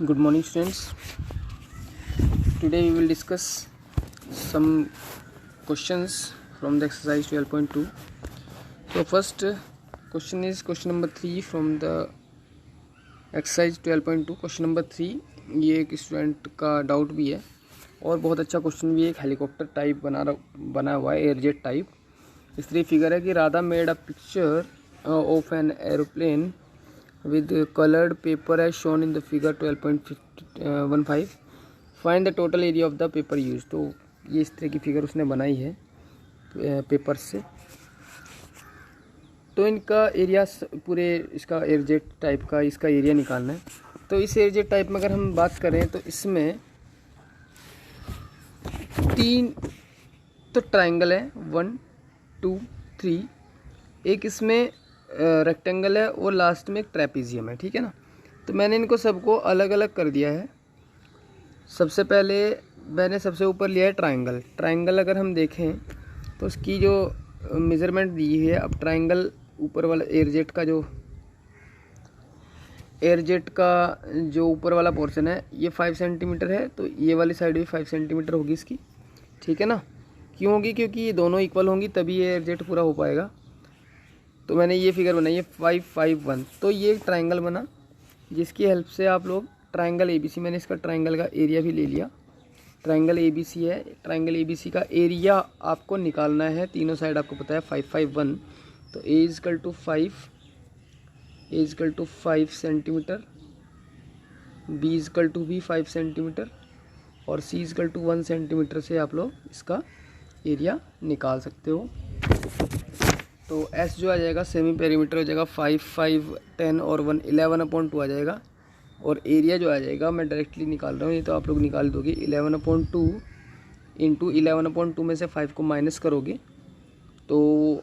Good morning, students. Today we will discuss some questions from the exercise 12.2. So first question is question number 3 from the exercise 12.2. Question number 3 ये एक student का doubt भी है और बहुत अच्छा question भी है। एक हेलीकॉप्टर टाइप बना हुआ है, एयरजेट टाइप। इस तरह फिगर है कि Radha made a picture of an aeroplane with colored paper as shown in the figure 12.15. Find the total area of the paper used. तो ये इस तरह की फिगर उसने बनाई है पेपर से। तो इनका एरिया पूरे इसका एयरजेट टाइप का इसका एरिया निकालना है। तो इस एयरजेट टाइप में अगर हम बात करें तो इसमें 3 तो ट्राइंगल है, 1 2 3। एक इसमें रेक्टेंगल है और लास्ट में एक ट्रेपीजियम है, ठीक है ना। तो मैंने इनको सबको अलग अलग कर दिया है। सबसे पहले मैंने सबसे ऊपर लिया है ट्राइंगल। ट्राइंगल अगर हम देखें तो उसकी जो मेज़रमेंट दी है, अब ट्राइंगल ऊपर वाला एयरजेट का जो ऊपर वाला पोर्शन है ये 5 सेंटीमीटर है, तो ये वाली साइड भी 5 सेंटीमीटर होगी इसकी, ठीक है ना। क्यों होगी? क्योंकि ये दोनों इक्वल होंगी तभी ये एयरजेट पूरा हो पाएगा। तो मैंने ये फिगर बनाई है 5 5 1। तो ये ट्राइंगल बना जिसकी हेल्प से आप लोग ट्राइंगल एबीसी, मैंने इसका ट्राइंगल का एरिया भी ले लिया। ट्राइंगल एबीसी है, ट्राइंगल एबीसी का एरिया आपको निकालना है। तीनों साइड आपको पता है 5 5 1। तो A equal to 5 centimetre, B equal to भी 5 सेंटीमीटर और सी इजकल टू 1 सेंटीमीटर से आप लोग इसका एरिया निकाल सकते हो। तो एस जो आ जाएगा सेमी पेरीमीटर हो जाएगा 5 5 10 और 1 11/2 आ जाएगा। और एरिया जो आ जाएगा मैं डायरेक्टली निकाल रहा हूँ, ये तो आप लोग निकाल दोगे। 11/2 इंटू 11/2 में से 5 को माइनस करोगे तो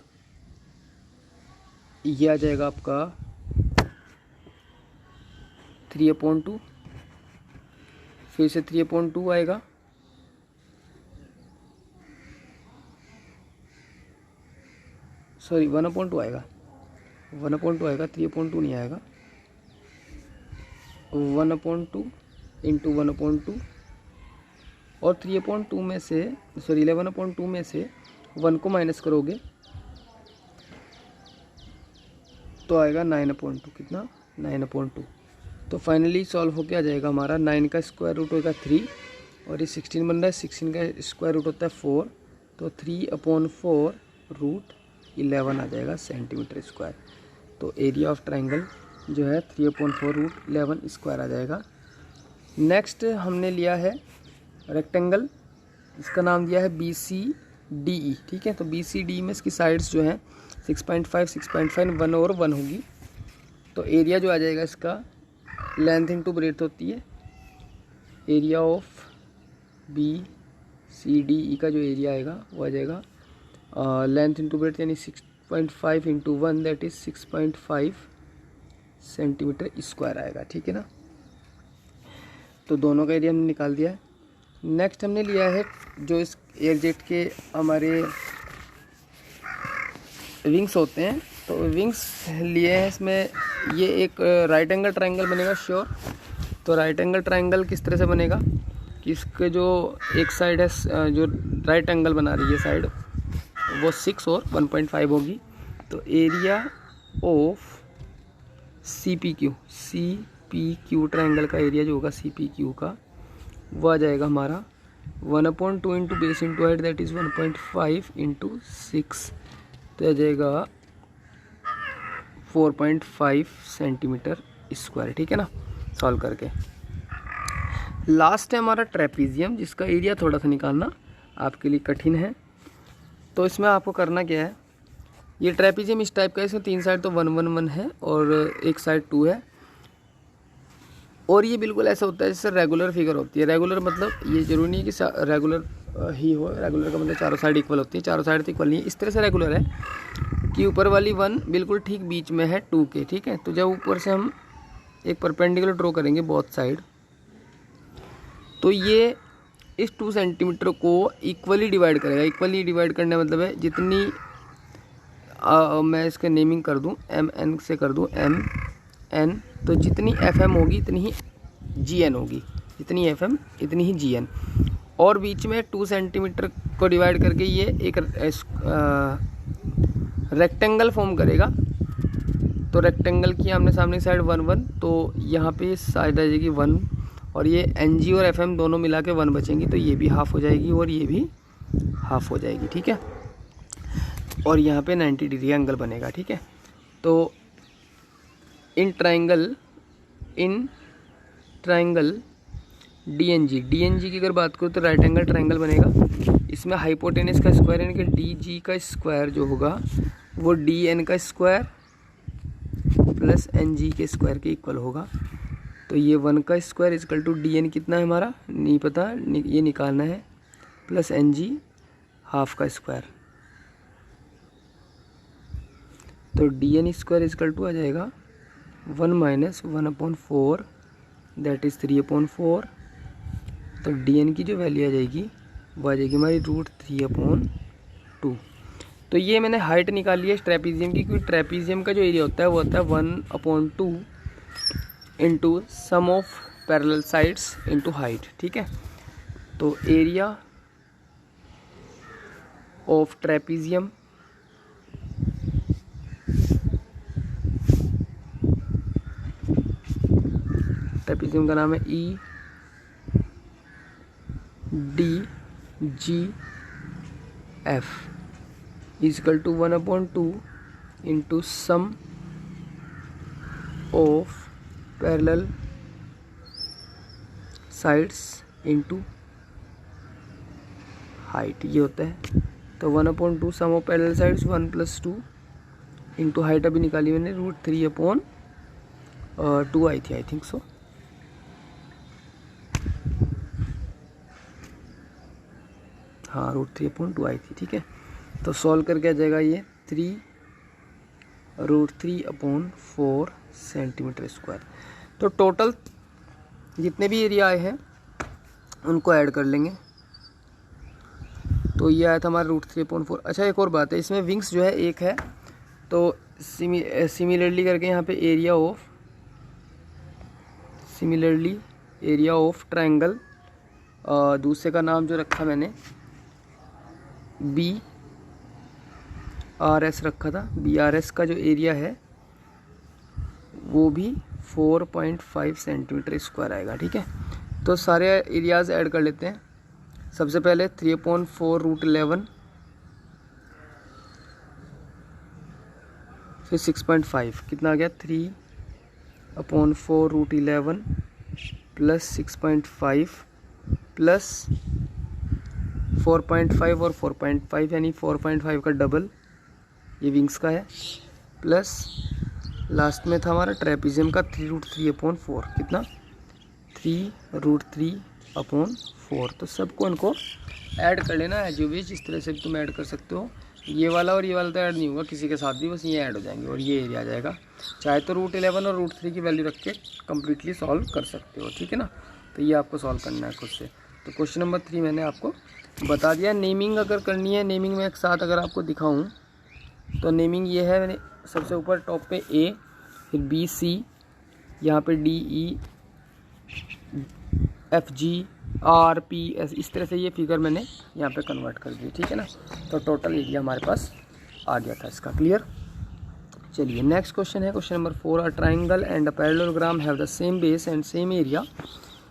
ये आ जाएगा आपका 3/2। फिर से 3/2 आएगा, सॉरी 1/2 आएगा, 1/2 आएगा, 3/2 नहीं आएगा। 1/2 इंटू 1/2 और 3/2 में से, सॉरी 11/2 में से 1 को माइनस करोगे तो आएगा 9/2। कितना? 9/2। तो फाइनली सॉल्व होके आ जाएगा हमारा 9 का स्क्वायर रूट होगा 3 और ये 16 बन रहा है। 16 का स्क्वायर रूट होता है 4, तो 3/4 रूट 11 आ जाएगा सेंटीमीटर स्क्वायर। तो एरिया ऑफ ट्राइंगल जो है 3/4 रूट 11 स्क्वायर आ जाएगा। नेक्स्ट हमने लिया है रेक्टेंगल, इसका नाम दिया है BCDE, ठीक है। तो BCDE में इसकी साइड्स जो हैं 6.5 6.5 1 और 1 होगी। तो एरिया जो आ जाएगा इसका लेंथ इंटू ब्रेड्थ होती है। एरिया ऑफ BCDE का जो एरिया आएगा वो आ जाएगा लेंथ इंटू ब्रेड्थ, यानी 6.5 into 1 that is 6.5 centimetre square आएगा, ठीक है ना। तो दोनों का एरिया हमने निकाल दिया है। नेक्स्ट हमने लिया है जो इस एयरजेट के हमारे विंग्स होते हैं, तो विंग्स लिए हैं। इसमें ये एक राइट एंगल ट्राइंगल बनेगा श्योर। तो राइट एंगल ट्राइंगल किस तरह से बनेगा कि इसके जो एक साइड है, जो राइट एंगल बना रही है साइड, वो 6 और 1.5 होगी। तो एरिया ऑफ CPQ ट्राइंगल का एरिया जो होगा CPQ का वो आ जाएगा हमारा 1/2 into base into height that is 1.5 into 6, तो आ जाएगा 4.5 सेंटीमीटर स्क्वायर, ठीक है ना। सॉल्व करके लास्ट है हमारा ट्रेपीजियम, जिसका एरिया थोड़ा सा निकालना आपके लिए कठिन है। तो इसमें आपको करना क्या है, ये ट्रेपीजियम इस टाइप का है, इसमें 3 साइड तो 1 1 1 है और एक साइड 2 है। और ये बिल्कुल ऐसा होता है जैसे रेगुलर फिगर होती है। रेगुलर मतलब ये जरूरी नहीं है कि रेगुलर ही हो, रेगुलर का मतलब चारों साइड इक्वल होती है, चारों साइड तो इक्वल नहीं है। इस तरह से रेगुलर है कि ऊपर वाली 1 बिल्कुल ठीक बीच में है 2 के, ठीक है। तो जब ऊपर से हम एक परपेंडिकुलर ड्रॉ करेंगे बोथ साइड, तो ये इस 2 सेंटीमीटर को इक्वली डिवाइड करेगा। इक्वली डिवाइड करने का मतलब है जितनी मैं इसका नेमिंग कर दूं, MN से कर दूं MN, तो जितनी FM होगी इतनी ही GN होगी, जितनी FM इतनी ही GN। और बीच में 2 सेंटीमीटर को डिवाइड करके ये एक रेक्टेंगल फॉर्म करेगा। तो रेक्टेंगल की आमने सामने साइड 1 1, तो यहाँ पे साइड आ जाएगी 1, और ये NG और FM दोनों मिला के 1 बचेंगी, तो ये भी हाफ हो जाएगी और ये भी हाफ हो जाएगी, ठीक है। और यहाँ पे 90 डिग्री एंगल बनेगा, ठीक है। तो इन ट्राइंगल DNG की अगर बात करूँ तो राइट एंगल ट्राइंगल बनेगा। इसमें हाइपोटेनस का स्क्वायर यानी कि DG का स्क्वायर जो होगा वो DN का स्क्वायर प्लस NG के स्क्वायर के इक्वल होगा। तो ये 1 का स्क्वायर इक्वल टू DN कितना है हमारा नहीं पता, ये निकालना है, प्लस NG हाफ का स्क्वायर। तो DN स्क्वायर इक्वल टू आ जाएगा 1 माइनस 1/4 दैट इज़ 3/4। तो DN की जो वैल्यू आ जाएगी वो आ जाएगी हमारी √3/2। तो ये मैंने हाइट निकाली है ट्रेपीजियम की, क्योंकि ट्रेपीजियम का जो एरिया होता है वो होता है 1/2 into sum of parallel sides into height, ठीक है। तो एरिया ऑफ ट्रेपीजियम का नाम है EDGF equal to 1/2 into sum of parallel sides into height, ये होता है। तो 1/2 sum of parallel sides 1 + 2 into height अभी निकाली मैंने √3/2 आई थी, आई थिंक सो। हाँ √3/2 आई थी, ठीक है। तो सॉल्व करके आ जाएगा ये √3/4 सेंटीमीटर स्क्वायर। तो टोटल जितने भी एरिया आए हैं उनको ऐड कर लेंगे। तो ये आया था हमारा √3/4। अच्छा एक और बात है, इसमें विंग्स जो है एक है, तो सिमिलरली करके यहाँ पे एरिया ऑफ ट्रायंगल, दूसरे का नाम जो रखा मैंने BRS रखा था, BRS का जो एरिया है वो भी 4.5 सेंटीमीटर स्क्वायर आएगा, ठीक है। तो सारे एरियाज़ ऐड कर लेते हैं। सबसे पहले 3/4 √11, फिर 6.5 कितना आ गया 3/4 √11 प्लस 6.5 प्लस 4.5 और 4.5 यानी 4.5 का डबल, ये विंग्स का है, प्लस लास्ट में था हमारा ट्रेपीजियम का 3√3/4 कितना 3√3/4। तो सबको इनको ऐड कर लेना है, जो भी जिस तरह से तुम ऐड कर सकते हो। ये वाला और ये वाला तो ऐड नहीं होगा किसी के साथ भी, बस ये ऐड हो जाएंगे और ये एरिया आ जाएगा। चाहे तो √11 और √3 की वैल्यू रख के कम्प्लीटली सॉल्व कर सकते हो, ठीक है ना। तो ये आपको सॉल्व करना है खुद से। तो क्वेश्चन नंबर 3 मैंने आपको बता दिया। नेमिंग अगर करनी है, नेमिंग में एक साथ अगर आपको दिखाऊं तो नेमिंग ये है, मैंने सबसे ऊपर टॉप पे A, फिर B C, यहाँ पे D E F G R P S, इस तरह से ये फिगर मैंने यहाँ पे कन्वर्ट कर दी, ठीक है ना। तो टोटल एरिया हमारे पास आ गया था इसका, क्लियर। चलिए नेक्स्ट क्वेश्चन है question number 4। A triangle and a parallelogram have the same base and same area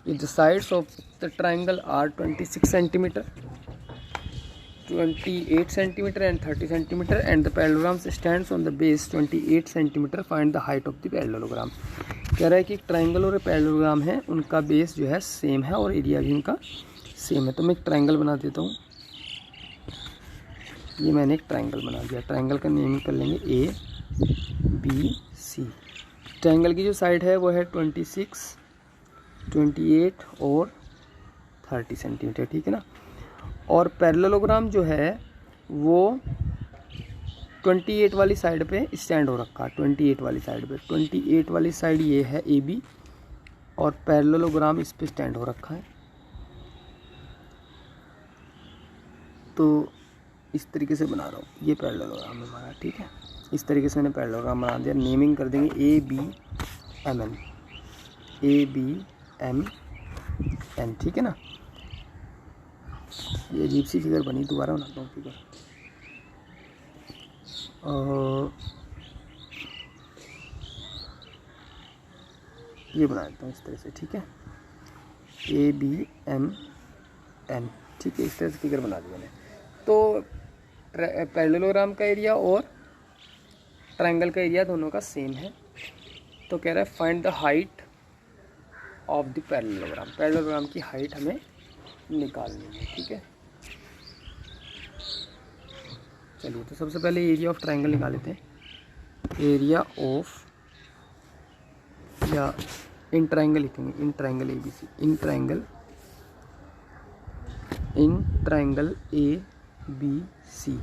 if the sides of the triangle are 26 centimeter, 28 centimeter and 30 centimeter and the parallelogram stands on the base 28 centimeter, find the height of the parallelogram। कह रहा है कि triangle और parallelogram है, उनका base जो है same है और एरिया भी उनका सेम है। तो मैं एक ट्राइंगल बना देता हूँ। ये मैंने एक ट्राइंगल बना दिया। ट्राइंगल का नेमिंग कर लेंगे ABC। ट्राइंगल की जो साइड है वो है 26, 28 और 30 सेंटीमीटर, ठीक है ना। और पैरेललोग्राम जो है वो 28 वाली साइड पे स्टैंड हो रखा है। 28 वाली साइड पे, 28 वाली साइड ये है AB और पैरेललोग्राम इस पे स्टैंड हो रखा है। तो इस तरीके से बना रहा हूँ, ये पैरेललोग्राम है हमारा, ठीक है। इस तरीके से मैंने पैरेललोग्राम बना दिया। नेमिंग कर देंगे ABMN, AB एम एन, ठीक है ना। ये अजीब सी फिगर बनी, दोबारा बनाता हूँ फिगर। ये बना देता हूँ इस तरह से, ठीक है, ए बी एम एन, ठीक है, इस तरह से फिगर बना दी मैंने। तो पैरेललोग्राम का एरिया और ट्रायंगल का एरिया दोनों का सेम है। तो कह रहा है find the height of the parallelogram, parallelogram की हाइट हमें निकालनी है, ठीक है। चलिए, तो सबसे पहले एरिया ऑफ ट्रायंगल निकाल लेते हैं। एरिया ऑफ, या इन ट्रायंगल लिखेंगे, in triangle A B C, in triangle A B C,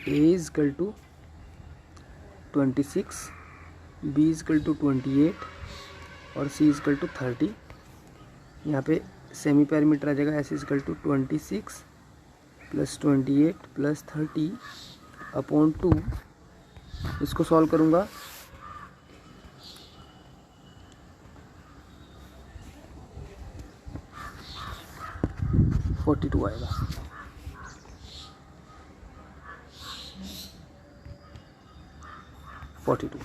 A is equal to 26, B is equal to 28 और सी इज इक्वल टू 30। यहाँ पे सेमी पैरामीटर आ जाएगा, S is equal to 26 plus 28 plus 30 upon 2। इसको solve करूँगा, forty 42 आएगा।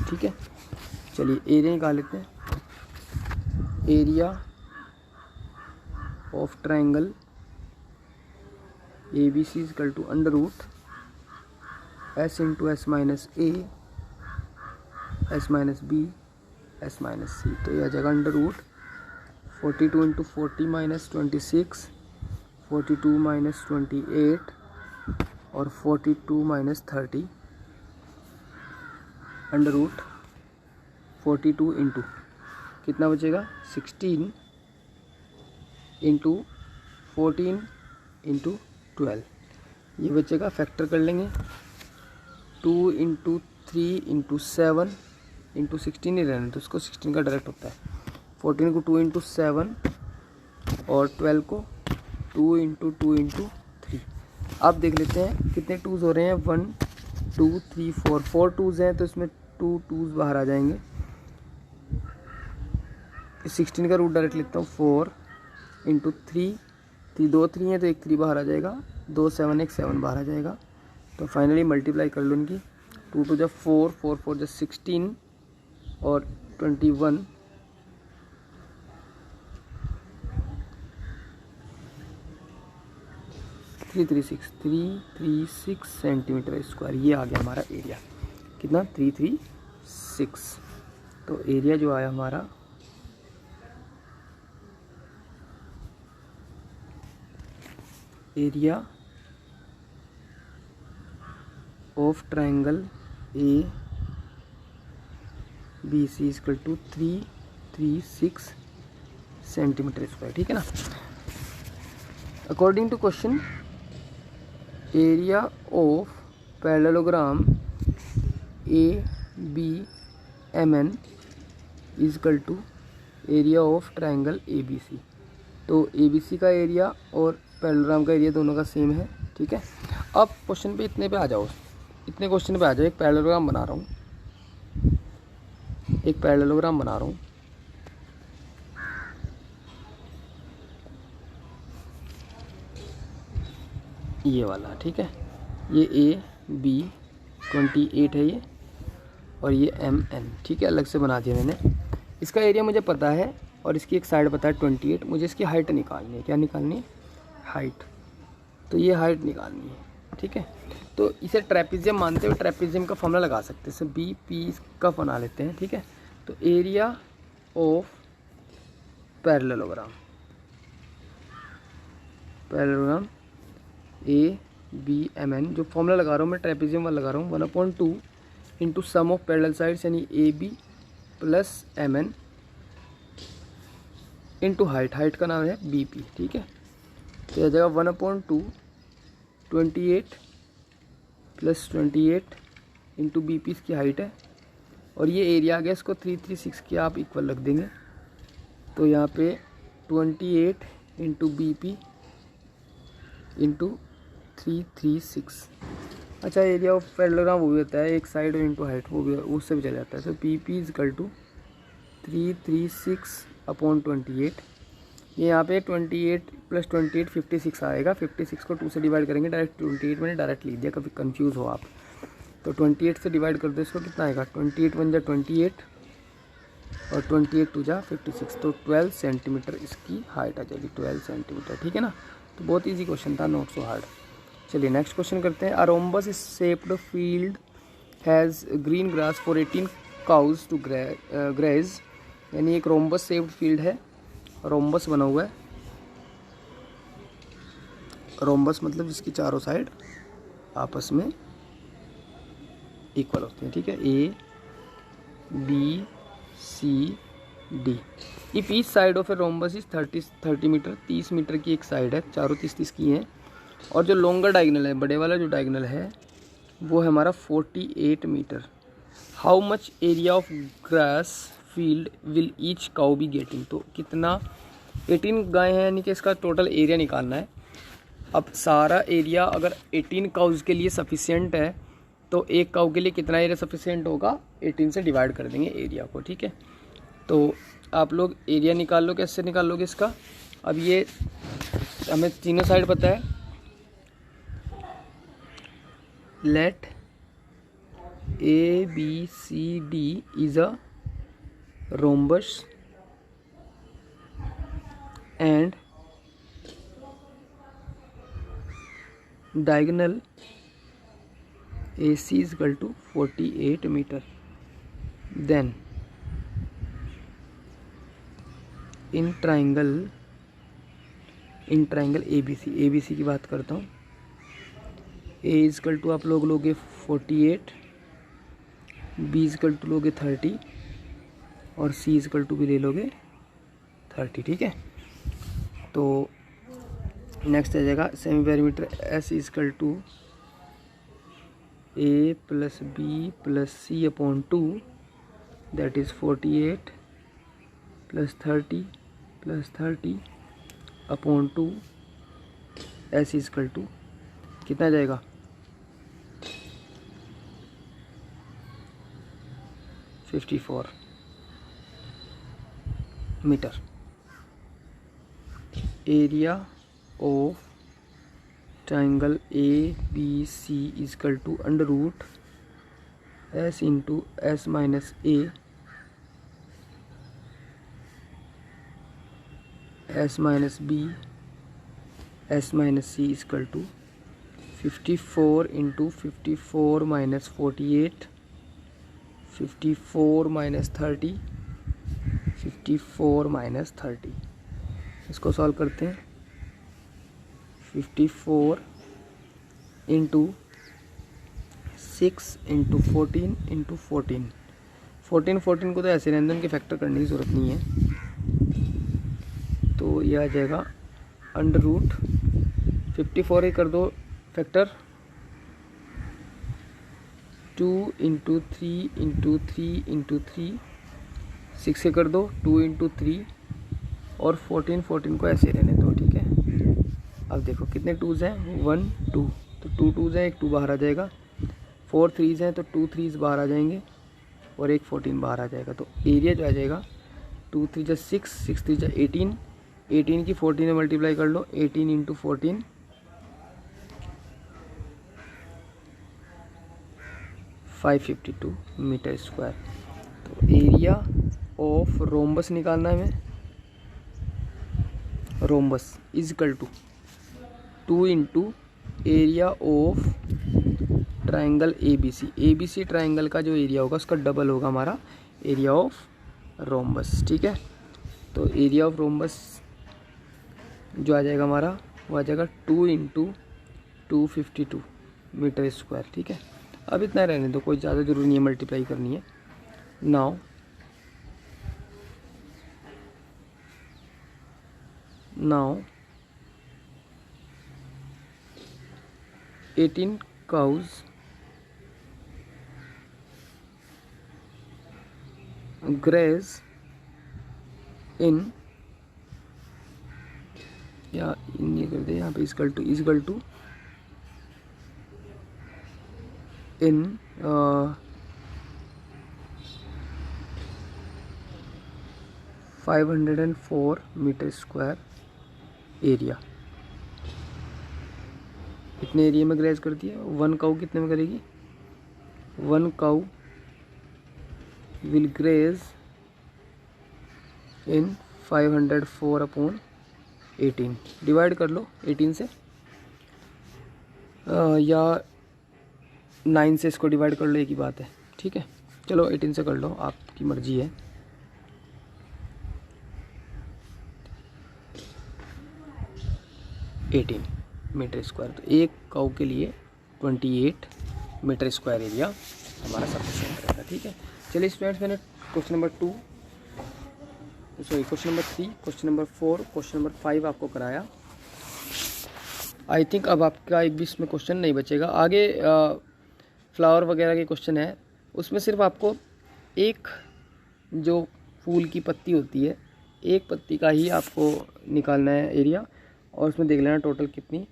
ठीक है। चलिए एरिया निकाल लेते हैं। Area of triangle A B C is equal to under root S into S minus A, S minus B, S minus C. तो यह आ जाएगा under root 42 into 40 minus 26, 42 minus 28 और 42 माइनस 30, अंडर रूट 42 इंटू कितना बचेगा 16 into 14 into 12, ये बचेगा, factor कर लेंगे। 2 इंटू 3 इंटू 7 इंटू 16 नहीं रहने तो उसको 16 का डायरेक्ट होता है। 14 को 2 इंटू 7 और 12 को 2 इंटू 2 इंटू 3। अब देख लेते हैं कितने टूज़ हो रहे हैं, 1 2 3 4, 4 टूज़ हैं तो इसमें 2 टूज़ बाहर आ जाएंगे। 16 का रूट डायरेक्ट लिखता हूँ, 4 इंटू 3, 2 3 है तो एक 3 बाहर आ जाएगा, 2 7 एक 7 बाहर आ जाएगा। तो फाइनली मल्टीप्लाई कर लो इनकी, 2 2 जब 4, 4 4 जब 16 और 21, 336 सेंटीमीटर स्क्वायर, ये आ गया हमारा एरिया। कितना 336। तो एरिया जो आया हमारा area of triangle A B C equal to 336 centimetre square, ठीक है ना। According to question, area of parallelogram A B M N is equal to area of triangle A B C. तो A B सी का area और parallelogram का area दोनों का same है, ठीक है। अब क्वेश्चन पे इतने पे आ जाओ, इतने क्वेश्चन पे आ जाओ। एक पैरेललोग्राम बना रहा हूँ, एक पैरेललोग्राम बना रहा हूँ। ये वाला, ठीक है, ये ए बी 28 है ये, और ये एम एन, ठीक है, अलग से बना दिया मैंने। इसका एरिया मुझे पता है और इसकी एक साइड पता है 28। मुझे इसकी हाइट निकालनी है। क्या निकालनी है? हाइट। तो ये हाइट निकालनी है, ठीक है। तो इसे ट्रेपीजियम मानते हुए ट्रेपीजियम का फॉर्मूला लगा सकते हैं। इसे बी पी का बना लेते हैं, ठीक है। तो area of parallelogram, parallelogram A B M N, जो फॉर्मूला लगा रहा हूँ मैं ट्रेपीजियम वाला लगा रहा हूँ, 1/2 into sum of parallel sides यानी A B plus M N into height, height का नाम है बी पी, ठीक है। तो यह जगह 1/2 28 प्लस 28 इंटू बी पी इसकी हाइट है, और ये एरिया आ गया, इसको 336 के आप इक्वल रख देंगे। तो यहाँ पे 28 इंटू बी पी इंटू 336। अच्छा, एरिया ऑफ पैरेललोग्राम वो भी होता है, एक साइड और इंटू हाइट, वो भी उससे भी चल जाता है। तो P P is equal to 336 upon 28। ये यहाँ पे 28 प्लस 28 56 आएगा। 56 को 2 से डिवाइड करेंगे, डायरेक्ट 28 मैंने डायरेक्ट लिख दिया, कभी कंफ्यूज हो आप तो 28 से डिवाइड कर दो इसको, कितना आएगा 28 1 जा 28 और 28 2 जा 56, तो 12 सेंटीमीटर इसकी हाइट आ जाएगी, 12 सेंटीमीटर। ठीक है ना, तो बहुत ईजी क्वेश्चन था, नॉट सो हार्ड। चलिए नेक्स्ट क्वेश्चन करते हैं। A rhombus shaped field has green grass for 18 cows to graze, यानी एक रोम्बस शेप्ड फील्ड है, रोम्बस बना हुआ है। रोम्बस मतलब जिसकी चारों साइड आपस में इक्वल होती हैं। ठीक है, A B C D. If each side of a rhombus is 30 metre, 30 metre की एक साइड है, चारों 30 की हैं, और जो लॉन्गर डायगोनल है, बड़े वाला जो डायगोनल है वो है हमारा 48 metre. How much area of grass field will each cow be getting, तो कितना 18 गाय हैं, यानी कि इसका टोटल एरिया निकालना है। अब सारा एरिया अगर 18 काउज के लिए सफिशिएंट है तो एक काउ के लिए कितना एरिया सफिशिएंट होगा, 18 से डिवाइड कर देंगे एरिया को। ठीक है, तो आप लोग एरिया निकाल लो, कैसे निकाल लोगे इसका। अब ये हमें तीनों साइड पता है, let A B C D is a rhombus and diagonal AC is equal to 48 meter. Then in triangle ABC की बात करता हूँ, A is equal to आप लोग लोगे 48, B is equal to लोगे 30 और C is equal to भी ले लोगे 30। ठीक है, तो नेक्स्ट आ जाएगा semi perimeter S equal to A plus B plus C upon 2, that is 48 plus 30 upon 2, S equal to कितना आ जाएगा 54 metre. Area of triangle ABC is equal to under root S into S minus A, S minus B, S minus C is equal to 54 into 54 minus 48, 54 minus 30, 54 minus 30। इसको solve करते हैं। 54 into 6 into 14 into 14 को तो ऐसे रहने दो, इनके factor करने की ज़रूरत नहीं है, तो ये आ जाएगा अंडर रूट 54 ही कर दो फैक्टर, 2 इंटू 3 इंटू 3 इंटू 3, 6 से कर दो 2 इंटू 3 और 14 को ऐसे रहने दो। ठीक है, अब देखो कितने टूज़ हैं, 1 2, तो 2 टूज़ हैं, एक 2 बाहर आ जाएगा, 4 थ्रीज़ हैं तो 2 थ्रीज़ बाहर आ जाएंगे और एक 14 बाहर आ जाएगा। तो एरिया जो आ जाएगा 2 3 जा 6, 6 3 जा 18, 18 की 14 में मल्टीप्लाई कर लो, 18 इंटू 14 552 मीटर स्क्वायर। तो एरिया ऑफ रोम्बस निकालना है हमें, rhombus is equal to 2 into area of triangle ABC triangle का जो एरिया होगा उसका डबल होगा हमारा एरिया ऑफ रोम्बस। ठीक है, तो एरिया ऑफ रोम्बस जो आ जाएगा हमारा वो आ जाएगा 2 इंटू 252 मीटर स्क्वायर। ठीक है, अब इतना रहने दो, कोई ज़्यादा ज़रूरी नहीं है मल्टीप्लाई करनी है। नाउ 18 cows graze in, या इन ये कर दे यहाँ पे equal to in 5 504 metre square area. इतने एरिया में ग्रेज करती है। 1 काऊ कितने में करेगी? 1 cow will graze in 504/18। Divide कर लो 18 से, या 9 से इसको डिवाइड कर लो, एक ही बात है। ठीक है, चलो 18 से कर लो, आपकी मर्जी है। एटीन मीटर स्क्वायर, तो एक काऊ के लिए 28 मीटर स्क्वायर एरिया हमारा सफिशिएंट रहेगा। ठीक है, चलिए स्टूडेंट्स, मैंने question number 3, question number 4, question number 5 आपको कराया। आई थिंक अब आपका एक भी इसमें क्वेश्चन नहीं बचेगा। आगे फ्लावर वगैरह के क्वेश्चन है, उसमें सिर्फ आपको एक जो फूल की पत्ती होती है, एक पत्ती का ही आपको निकालना है एरिया, और उसमें देख लेना टोटल कितनी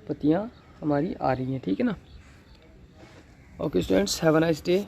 पत्तियाँ हमारी आ रही हैं। ठीक है ना। Okay students, have a nice day.